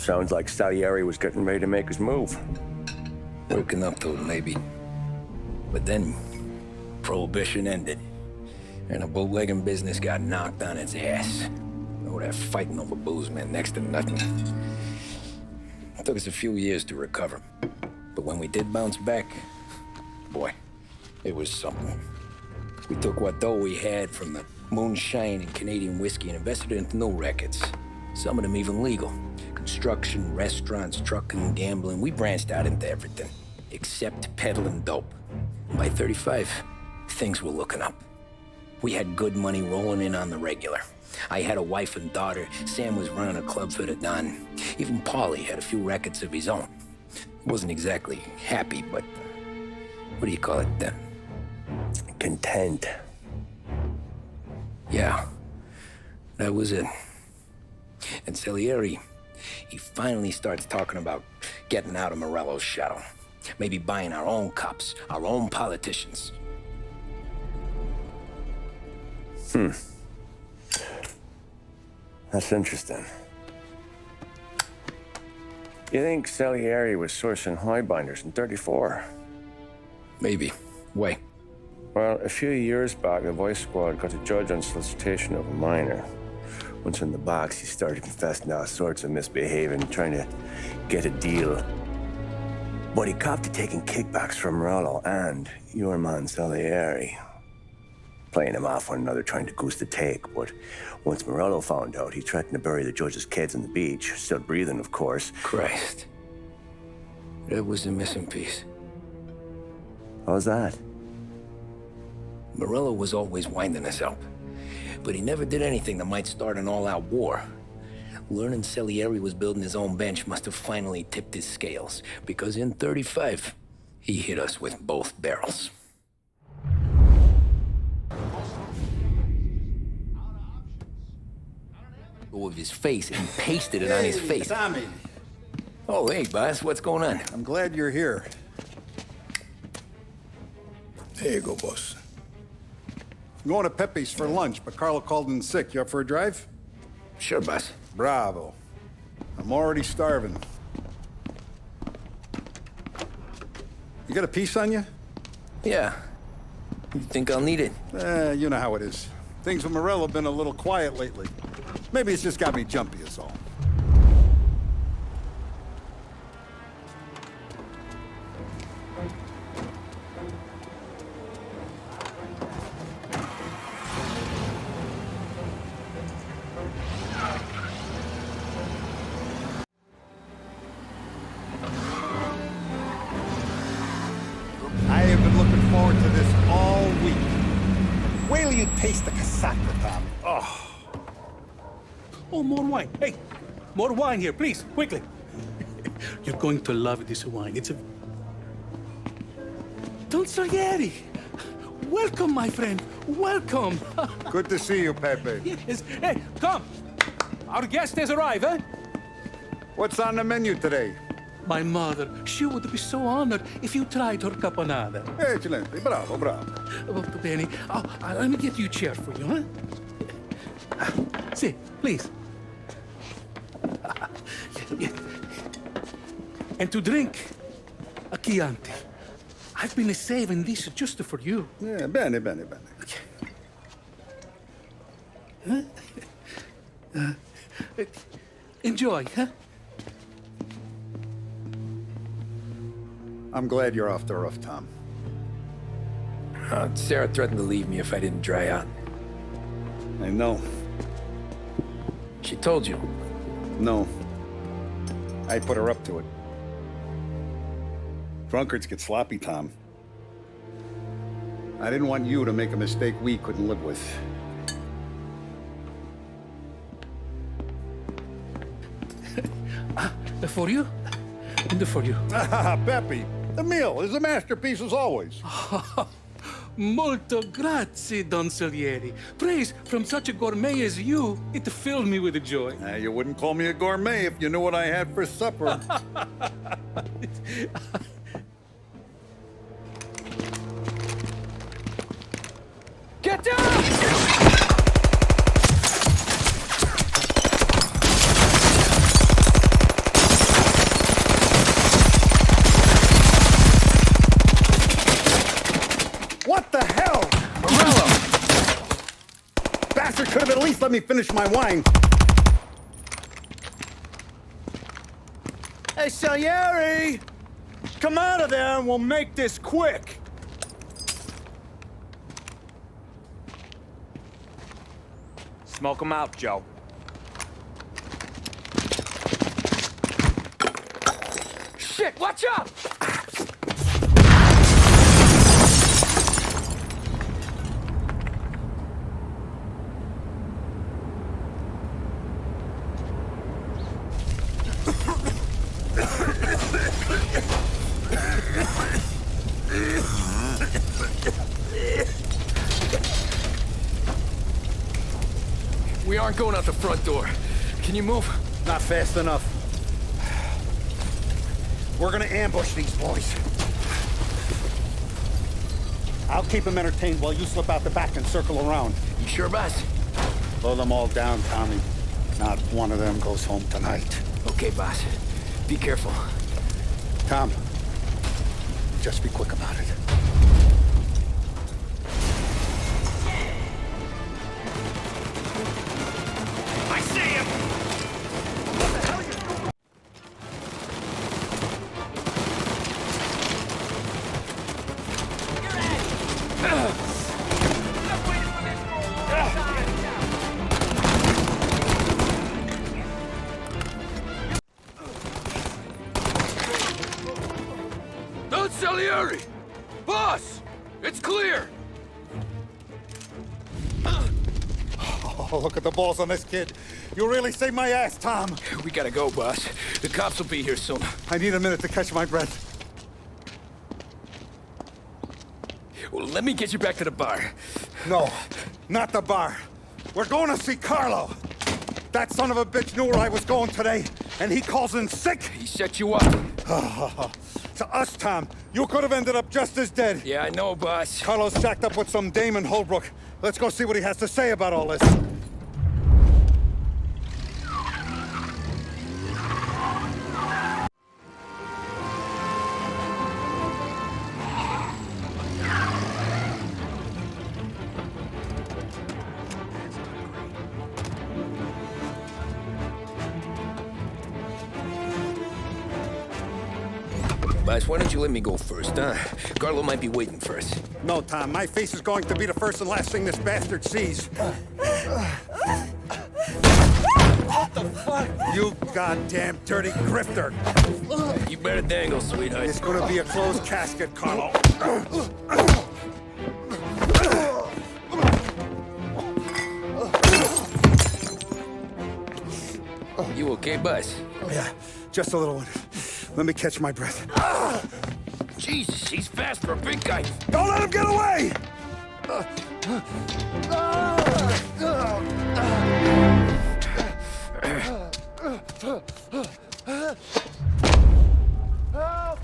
Sounds like Salieri was getting ready to make his move. Working up to it, maybe. But then, Prohibition ended, and the bootlegging business got knocked on its ass. Oh, that fighting over booze meant next to nothing. It took us a few years to recover. But when we did bounce back, boy, it was something. We took what dough we had from the moonshine and Canadian whiskey and invested it into new rackets. Some of them even legal. Construction, restaurants, trucking, gambling. We branched out into everything, except peddling dope. And by 35, things were looking up. We had good money rolling in on the regular. I had a wife and daughter. Sam was running a club for the Don. Even Paulie had a few rackets of his own. He wasn't exactly happy, but what do you call it then? Content. Yeah, that was it. And Saliery, he finally starts talking about getting out of Morello's shadow. Maybe buying our own cops, our own politicians. That's interesting. You think Salieri was sourcing highbinders in 34? Maybe. Why? Well, a few years back, the Vice Squad got a judge on solicitation of a minor. Once in the box, he started confessing all sorts of misbehaving, trying to get a deal. But he copped to taking kickbacks from Morello and your man Salieri. Playing them off one another, trying to goose the take. But once Morello found out, he threatened to bury the judge's kids on the beach. Still breathing, of course. Christ. That was the missing piece. How's that? Morello was always winding us up. But he never did anything that might start an all-out war. Learning Salieri was building his own bench must have finally tipped his scales. Because in 35, he hit us with both barrels. Of his face and pasted it on his face. Tommy. Oh, hey, boss, what's going on? I'm glad you're here. There you go, boss. I'm going to Pepe's for lunch, but Carlo called in sick. You up for a drive? Sure, boss. Bravo. I'm already starving. You got a piece on you? Yeah. You think I'll need it? You know how it is. Things with Morello have been a little quiet lately. Maybe it's just got me jumpy is all. I have been looking forward to this all week. Wait till you taste the casaca, Tom. Oh. Oh, more wine. Hey, more wine here, please, quickly. You're going to love this wine. It's a... Don Salieri. Welcome, my friend. Welcome. Good to see you, Pepe. Yes. Hey, come. Our guest has arrived, eh? What's on the menu today? My mother, she would be so honored if you tried her caponata. Excellent. Bravo, bravo. Molto bene. Oh, let me get you a chair for you, huh? Sit, please. And to drink, a Chianti. I've been saving this just for you. Yeah, bene, bene, bene. Enjoy, huh? I'm glad you're off the roof, Tom. Sarah threatened to leave me if I didn't dry out. I know. She told you. No. I put her up to it. Drunkards get sloppy, Tom. I didn't want you to make a mistake we couldn't live with. For you? And for you. Ah, Pepe, the meal is a masterpiece as always. Molto grazie, Don Salieri. Praise from such a gourmet as you, it filled me with joy. You wouldn't call me a gourmet if you knew what I had for supper. Get down! could have at least let me finish my wine. Hey, Saliery! Come out of there and we'll make this quick. Smoke 'em out, Joe. Shit, watch out! We aren't going out the front door. Can you move? Not fast enough. We're gonna ambush these boys. I'll keep them entertained while you slip out the back and circle around. You sure, boss? Blow them all down, Tommy. Not one of them goes home tonight. Okay, boss. Be careful. Tom, just be quick about it. I see him! Don't Saliery! Boss! It's clear! Oh, look at the balls on this kid. You really saved my ass, Tom. We gotta go, boss. The cops will be here soon. I need a minute to catch my breath. Well, let me get you back to the bar. No, not the bar. We're going to see Carlo. That son of a bitch knew where I was going today, and he calls in sick. He set you up. To us, Tom, you could have ended up just as dead. Yeah, I know, boss. Carlo's jacked up with some dame in Holbrook. Let's go see what he has to say about all this. Boss, why don't you let me go first, huh? Carlo might be waiting for us. No, Tom, my face is going to be the first and last thing this bastard sees. What the fuck? You goddamn dirty grifter. You better dangle, sweetheart. It's gonna be a closed casket, Carlo. You okay, boss? Yeah, just a little one. Let me catch my breath. Jesus, he's fast for a big guy. Don't let him get away! Help!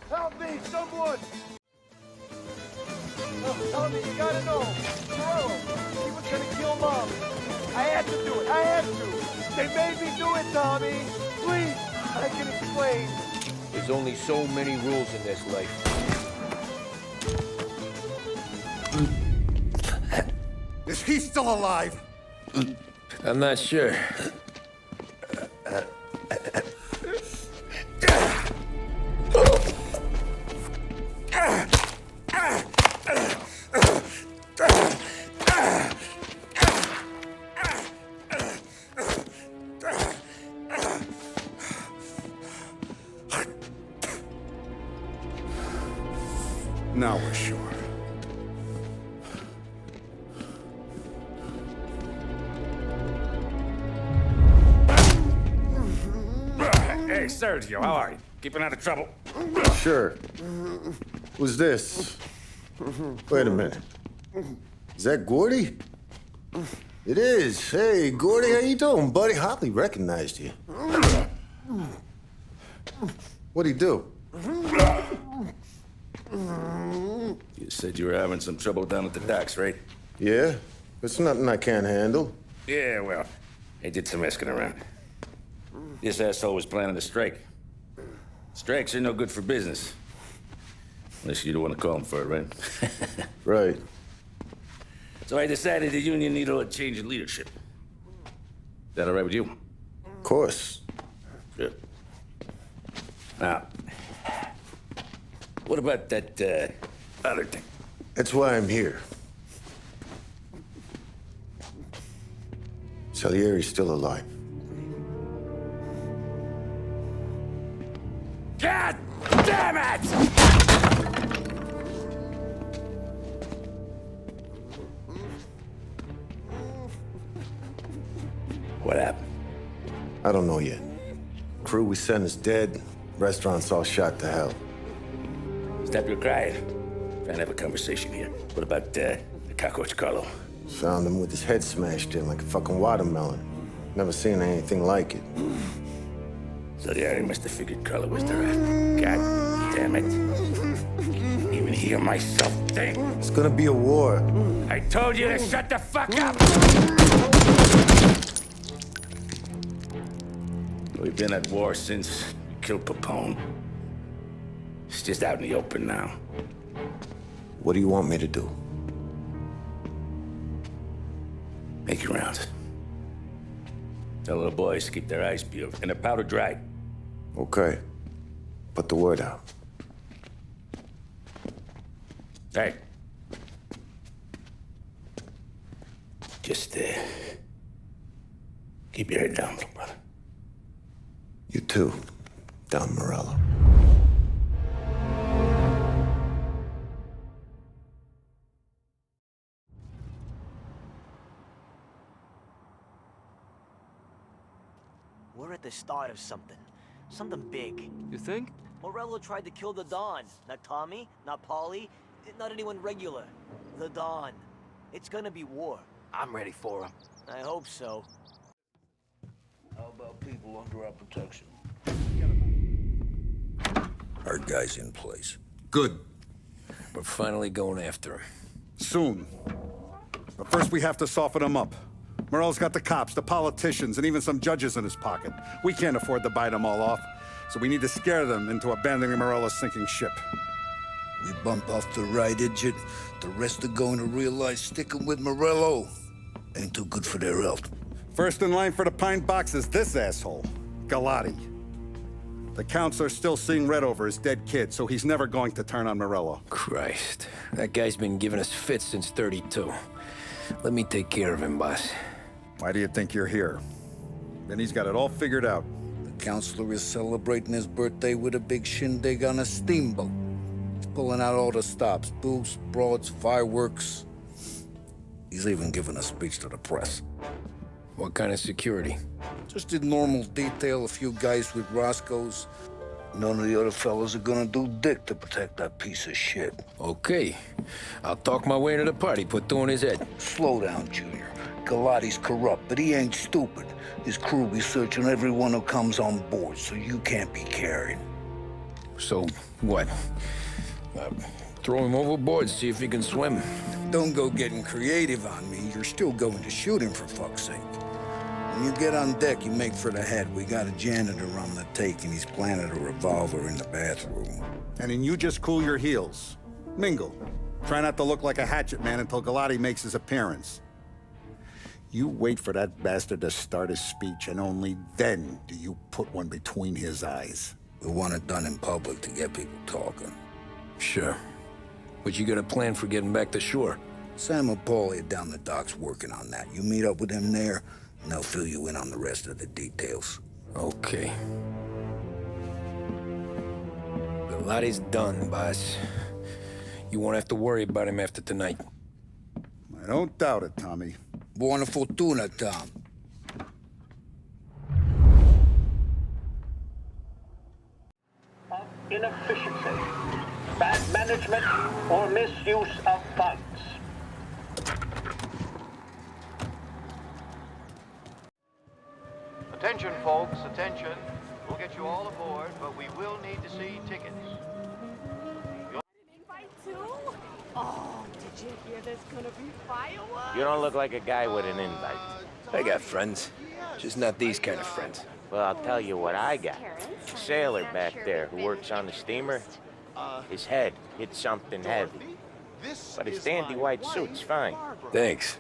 Help me, someone! Tell me, you gotta know. Morello, he was gonna kill Mom. I had to do it. I had to. They made me do it, Tommy. Please, I can explain. There's only so many rules in this life. Is he still alive? I'm not sure. Now we're sure. Hey, Sergio, how are you? Keeping out of trouble? Sure. Who's this? Wait a minute. Is that Gordy? It is. Hey, Gordy, how you doing, buddy? Hardly recognized you. What'd he do? You said you were having some trouble down at the docks, right? Yeah? It's nothing I can't handle. Yeah, well, I did some asking around. This asshole was planning a strike. Strikes are no good for business. Unless you don't want to call him for it, right? Right. So I decided the union needed a change in leadership. Is that all right with you? Of course. Good. Now, what about that, other thing? That's why I'm here. Saliery's still alive. God damn it! What happened? I don't know yet. Crew we sent is dead. Restaurant's all shot to hell. Stop your crying. Trying to have a conversation here. What about, the cockroach Carlo? Found him with his head smashed in like a fucking watermelon. Never seen anything like it. So the Ari must have figured Carlo was the rat. God damn it. Even hear myself think. It's gonna be a war. I told you to shut the fuck up! We've been at war since we killed Papone. It's just out in the open now. What do you want me to do? Make your rounds. Tell little boys to keep their eyes peeled and their powder dry. Okay. Put the word out. Hey. Just, keep your head down, little brother. You too, Don Morello. We're at the start of something. Something big. You think? Morello tried to kill the Don. Not Tommy, not Paulie, not anyone regular. The Don. It's gonna be war. I'm ready for him. I hope so. How about people under our protection? Our guy's in place. Good. We're finally going after him. Soon. But first we have to soften him up. Morello's got the cops, the politicians, and even some judges in his pocket. We can't afford to bite them all off, so we need to scare them into abandoning Morello's sinking ship. We bump off the right idiot, the rest are going to realize sticking with Morello ain't too good for their health. First in line for the pine box is this asshole, Galati. The counselor's still seeing red over his dead kid, so he's never going to turn on Morello. Christ. That guy's been giving us fits since 32. Let me take care of him, boss. Why do you think you're here? Then he's got it all figured out. The counselor is celebrating his birthday with a big shindig on a steamboat. He's pulling out all the stops, booze, broads, fireworks. He's even giving a speech to the press. What kind of security? Just in normal detail, a few guys with Roscoe's. None of the other fellas are gonna do dick to protect that piece of shit. Okay. I'll talk my way into the party, put two in his head. Slow down, Junior. Galati's corrupt, but he ain't stupid. His crew be searching everyone who comes on board, so you can't be carried. So, what? Throw him overboard, see if he can swim. Don't go getting creative on me. You're still going to shoot him, for fuck's sake. When you get on deck, you make for the head. We got a janitor on the take, and he's planted a revolver in the bathroom. And then you just cool your heels. Mingle. Try not to look like a hatchet man until Galati makes his appearance. You wait for that bastard to start his speech, and only then do you put one between his eyes. We want it done in public to get people talking. Sure. But you got a plan for getting back to shore? Sam and Paulie are down the docks working on that. You meet up with them there, and they'll fill you in on the rest of the details. Okay. Galati's done, boss. You won't have to worry about him after tonight. I don't doubt it, Tommy. Buona fortuna, Tom. Of inefficiency, bad management, or misuse of funds. Attention, folks, attention. We'll get you all aboard, but we will need to see tickets. Oh, did you hear there's gonna be fireworks? You don't look like a guy with an invite. I got friends. Just not these kind of friends. Well, I'll tell you what I got. A sailor back there who works on the steamer. His head hit something heavy. But his dandy white suit's fine. Thanks.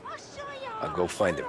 I'll go find him.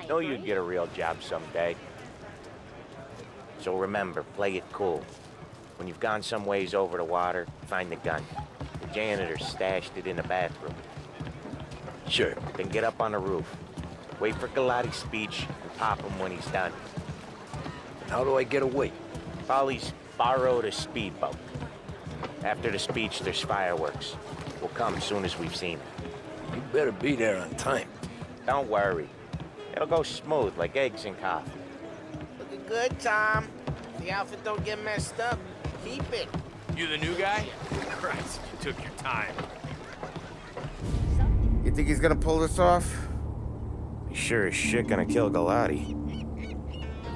Know you'd get a real job someday. So remember, play it cool. When you've gone some ways over the water, find the gun. The janitor stashed it in the bathroom. Sure. Then get up on the roof. Wait for Galati's speech and pop him when he's done. How do I get away? Polly's borrowed a speedboat. After the speech, there's fireworks. We'll come as soon as we've seen it. You better be there on time. Don't worry. It'll go smooth like eggs and coffee. Looking good, Tom. The outfit don't get messed up. Keep it. You the new guy? Christ, you took your time. You think he's gonna pull this off? He's sure as shit gonna kill Galati.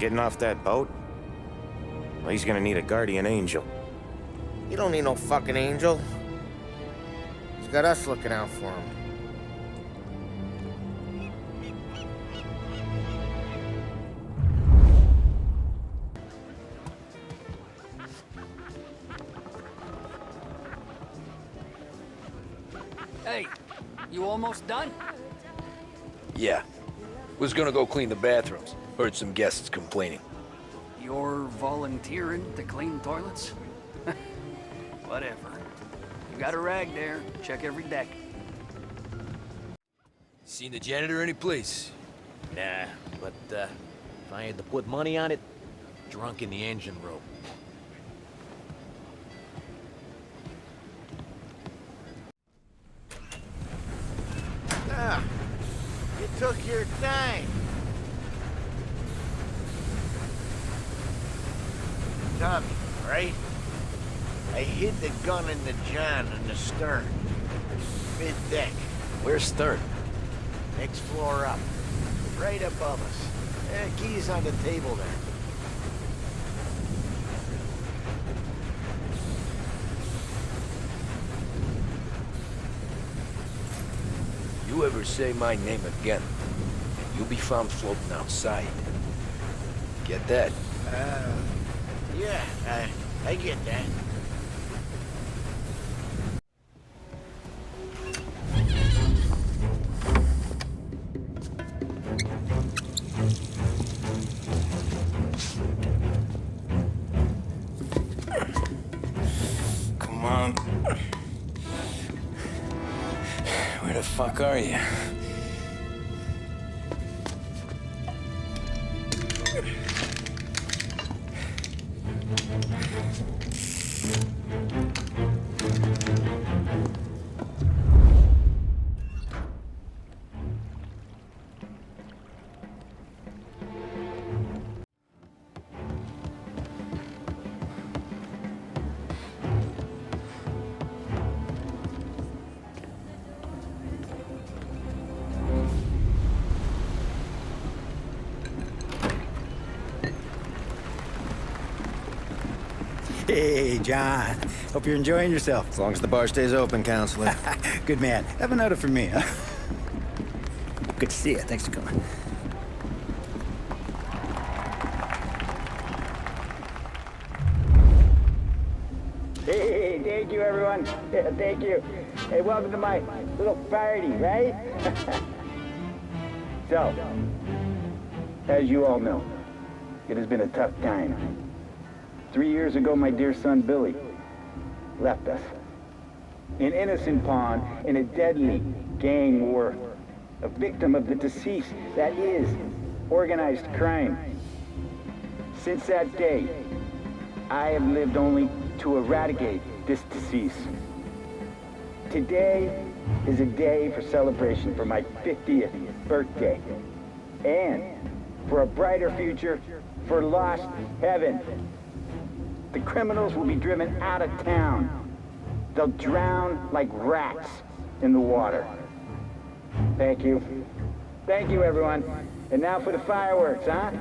Getting off that boat? Well, he's gonna need a guardian angel. You don't need no fucking angel. He's got us looking out for him. Hey, you almost done? Yeah. Was gonna go clean the bathrooms. Heard some guests complaining. You're volunteering to clean toilets? Whatever. You got a rag there. Check every deck. Seen the janitor any place? Nah, but if I had to put money on it, drunk in the engine room. Ah, you took your time. Tommy, right? I hid the gun in the john in the stern. Mid-deck. Where's Stern? Next floor up. Right above us. Key's on the table there. You ever say my name again, you'll be found floating outside. Get that? Yeah, I get that. Come on. Where the fuck are you? Hey, John. Hope you're enjoying yourself. As long as the bar stays open, counselor. Good man. Have another for me, huh? Good to see you. Thanks for coming. Hey, thank you, everyone. Yeah, thank you. Hey, welcome to my little party, right? So, as you all know, it has been a tough time. 3 years ago, my dear son Billy left us. An innocent pawn in a deadly gang war. A victim of the deceased, that is, organized crime. Since that day, I have lived only to eradicate this decease. Today is a day for celebration for my 50th birthday. And for a brighter future, for lost heaven. The criminals will be driven out of town. They'll drown like rats in the water. Thank you. Thank you, everyone. And now for the fireworks, huh?